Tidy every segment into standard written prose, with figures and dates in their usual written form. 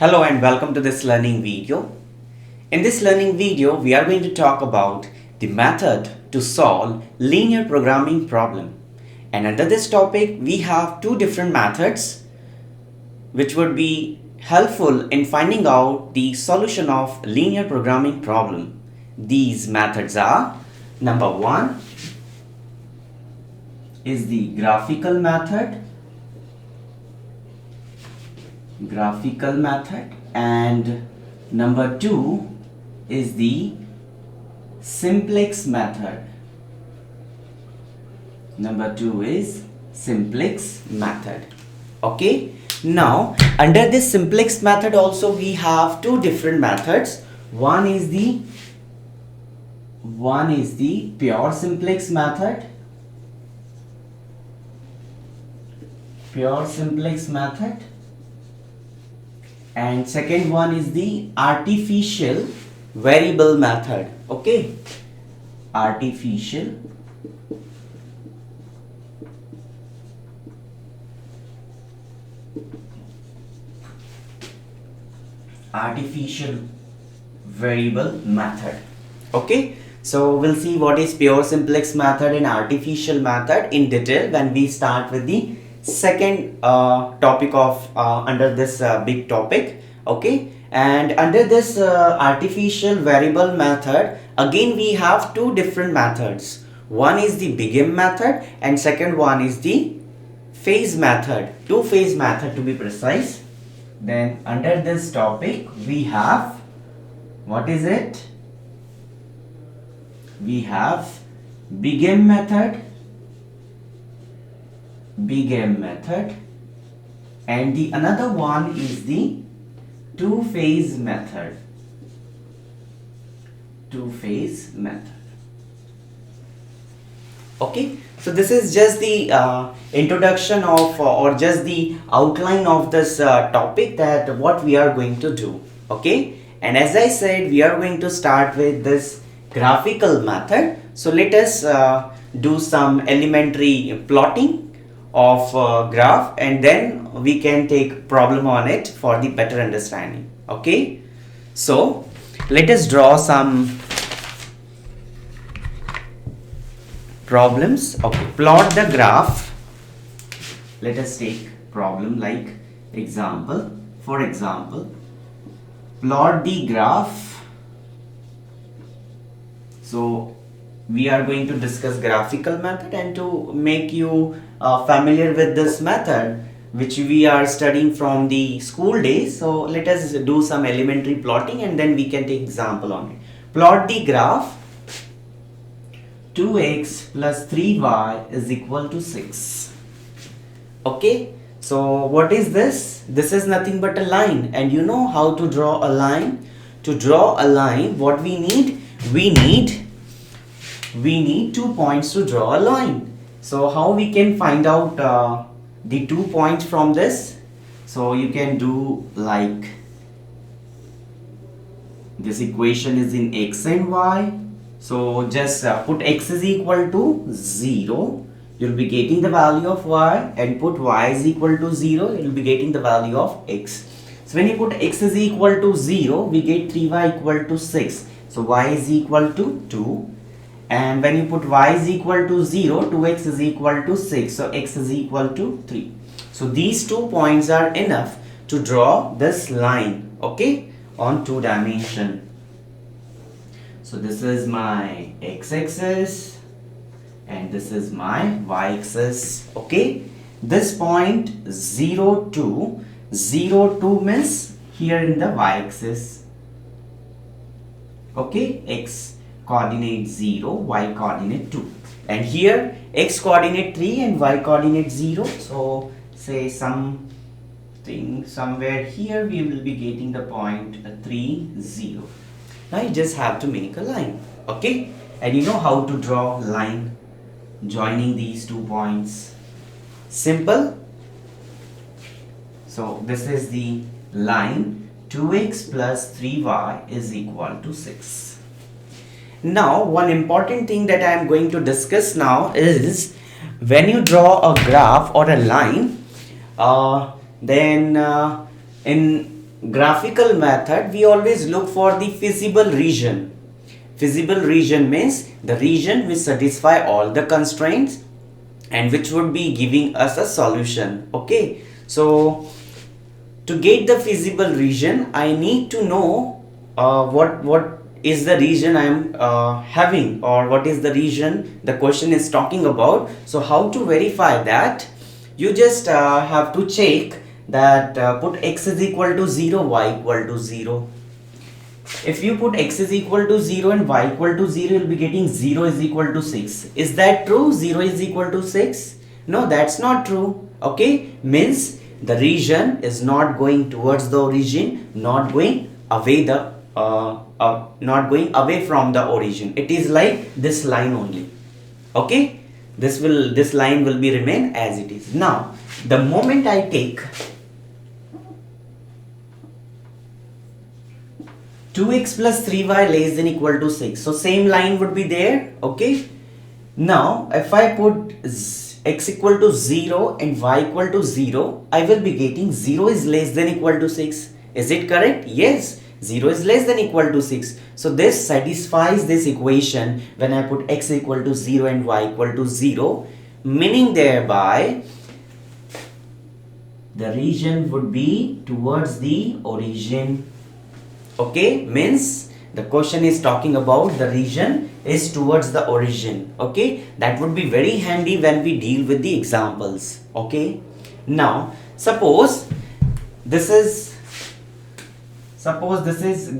Hello and welcome to this learning video. In this learning video, we are going to talk about the method to solve linear programming problem. And under this topic, we have two different methods which would be helpful in finding out the solution of linear programming problem. These methods are: number one is the graphical method, and number two is the simplex method. Okay, now under this simplex method also we have two different methods. One is the pure simplex method, and second one is the artificial variable method. Okay, artificial variable method. Okay, so we'll see what is pure simplex method and artificial method in detail when we start with the second topic of under this big topic. Okay, and under this artificial variable method, again we have two different methods. One is the begin method and second one is the phase method, two phase method to be precise. Then under this topic we have, what is it? We have begin method, and the another one is the two phase method. Okay, so this is just the introduction of or just the outline of this topic, that what we are going to do. Okay, and as I said, we are going to start with this graphical method. So let us do some elementary plotting of graph, and then we can take problem on it for the better understanding. Okay, so let us draw some problems. Okay, plot the graph. Let us take problem like example. For example, plot the graph. So we are going to discuss graphical method, and to make you familiar with this method which we are studying from the school days, so let us do some elementary plotting and then we can take example on it. Plot the graph 2x plus 3y is equal to 6. Okay, so what is this? This is nothing but a line, and you know how to draw a line. To draw a line, what we need? We need 2 points to draw a line. So how we can find out the 2 points from this? So you can do like this equation is in x and y. So just put x is equal to 0, you'll be getting the value of y, and put y is equal to 0, you'll be getting the value of x. So when you put x is equal to 0, we get 3y equal to 6. So y is equal to 2. And when you put y is equal to 0, 2x is equal to 6. So x is equal to 3. So these 2 points are enough to draw this line, okay, on 2 dimension. So this is my x-axis and this is my y-axis. Okay, this point 0, 2, 0, 2 means here in the y-axis. Okay, x coordinate 0, y coordinate 2, and here x coordinate 3 and y coordinate 0. So say something somewhere here we will be getting the point 3, 0. Now you just have to make a line. Okay, and you know how to draw line joining these 2 points. Simple. So this is the line 2x plus 3y is equal to 6. Now one important thing that I am going to discuss now is, when you draw a graph or a line, then in graphical method, we always look for the feasible region. Feasible region means the region which satisfy all the constraints and which would be giving us a solution. Okay, so to get the feasible region, I need to know what is the region I am having, or what is the region the question is talking about. So how to verify that? You just have to check that put x is equal to 0, y equal to 0. If you put x is equal to 0 and y equal to 0, you'll be getting 0 is equal to 6. Is that true? 0 is equal to 6? No, that's not true. Okay, means the region is not going towards the origin, not going away not going away from the origin. It is like this line only. Okay, this line will be remain as it is. Now, the moment I take 2x plus 3y less than equal to 6, so same line would be there. Okay, now if I put x equal to 0 and y equal to 0, I will be getting 0 is less than equal to 6. Is it correct? Yes, 0 is less than equal to 6. So this satisfies this equation when I put x equal to 0 and y equal to 0, meaning thereby the region would be towards the origin. Okay, means the question is talking about the region is towards the origin. Okay, that would be very handy when we deal with the examples. Okay, now suppose this is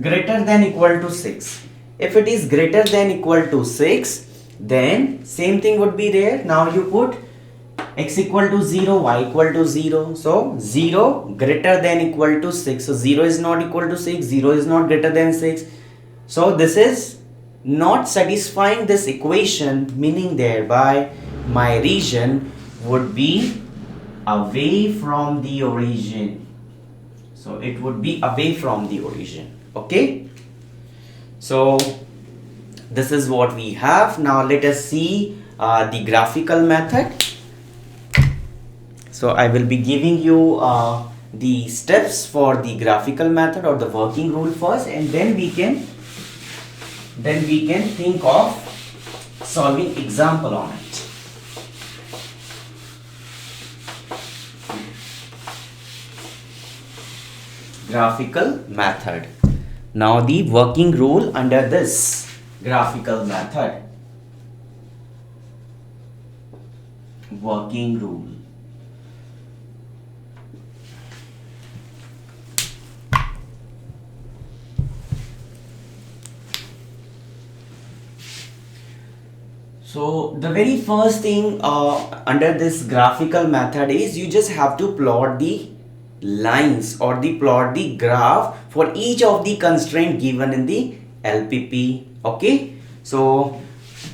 greater than equal to 6. If it is greater than equal to 6, then same thing would be there. Now you put x equal to 0, y equal to 0. So 0 greater than equal to 6. So 0 is not equal to 6, 0 is not greater than 6. So this is not satisfying this equation, meaning thereby my region would be away from the origin. So it would be away from the origin. Okay, so this is what we have. Now let us see the graphical method. So I will be giving you the steps for the graphical method or the working rule first, and then we can think of solving example on it. Graphical method. Now the working rule under this graphical method. Working rule. So the very first thing under this graphical method is you just have to plot the lines or plot the graph for each of the constraint given in the LPP. Okay, so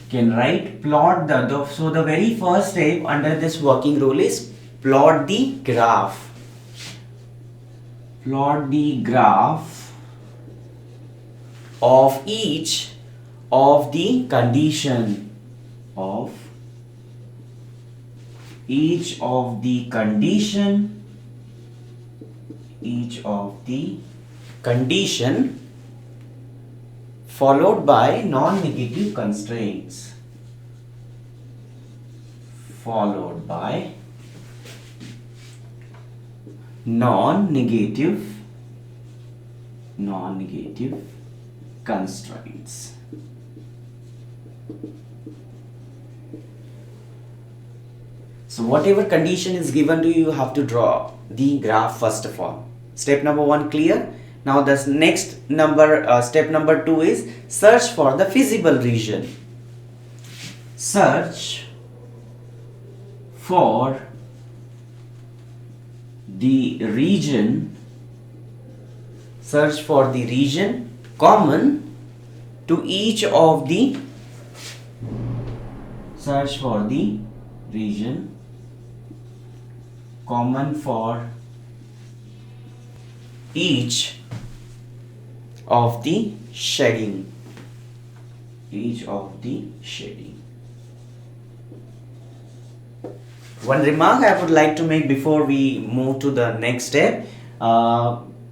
can write plot so the very first step under this working rule is plot the graph. Plot the graph of each of the condition of each of the condition followed by non-negative constraints, followed by non-negative constraints. So whatever condition is given to you, you have to draw the graph first of all. Step number 1 clear. Now this next step number 2 is search for the feasible region. Search for the region. Search for the region common to each of the. Search for the region common for each of the shading. One remark I would like to make before we move to the next step.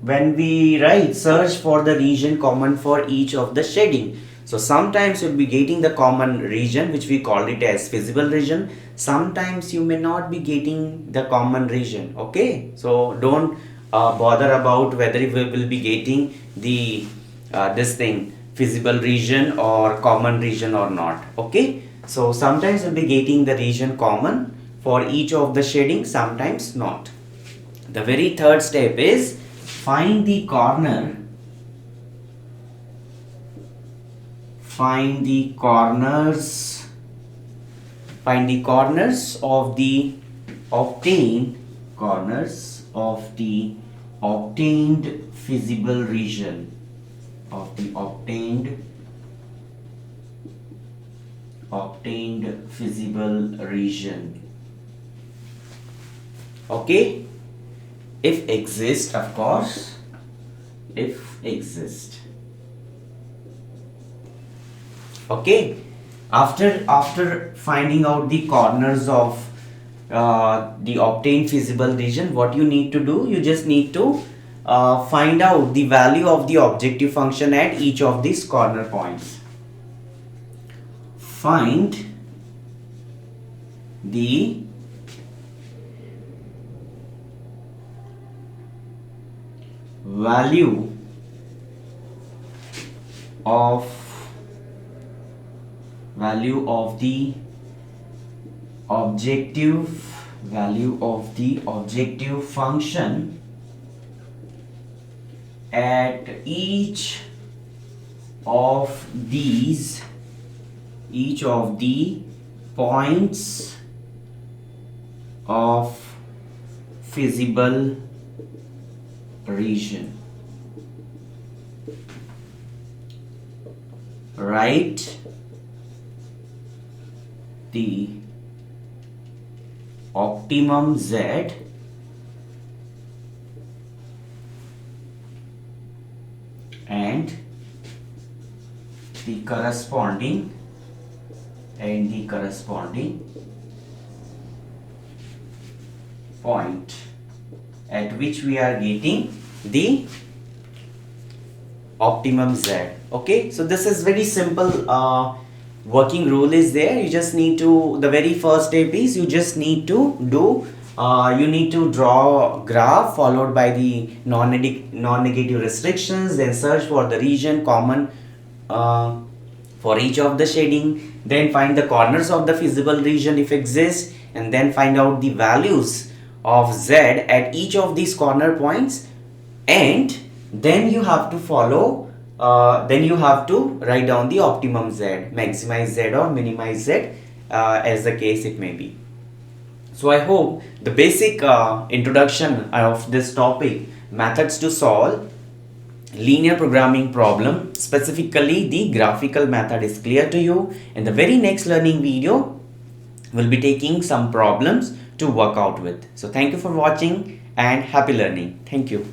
when we search for the region common for each of the shading. So sometimes you'll be getting the common region, which we call it as feasible region. Sometimes you may not be getting the common region. Okay, so don't bother about whether we will be getting the this thing feasible region or common region or not. Okay, so sometimes you'll be getting the region common for each of the shading, sometimes not. The very third step is find the corner, find the corners of the obtained feasible region, obtained feasible region. Okay, if exist, of course, if exist. Okay, after finding out the corners of the obtained feasible region, what you need to do, you just need to find out the value of the objective function at each of these corner points. Find the value of the objective function at each of the points of feasible region. Write the optimum Z and the corresponding point at which we are getting the optimum Z. Okay, so this is very simple. Working rule is there. You just need to, the very first step is you just need to do you need to draw graph followed by the non-negative restrictions, then search for the region common for each of the shading, then find the corners of the feasible region if exists, and then find out the values of Z at each of these corner points, and then you have to follow then you have to write down the optimum Z, maximize Z or minimize Z as the case it may be. So I hope the basic introduction of this topic, methods to solve linear programming problem, specifically the graphical method, is clear to you. In the very next learning video, we'll be taking some problems to work out with. So thank you for watching and happy learning. Thank you.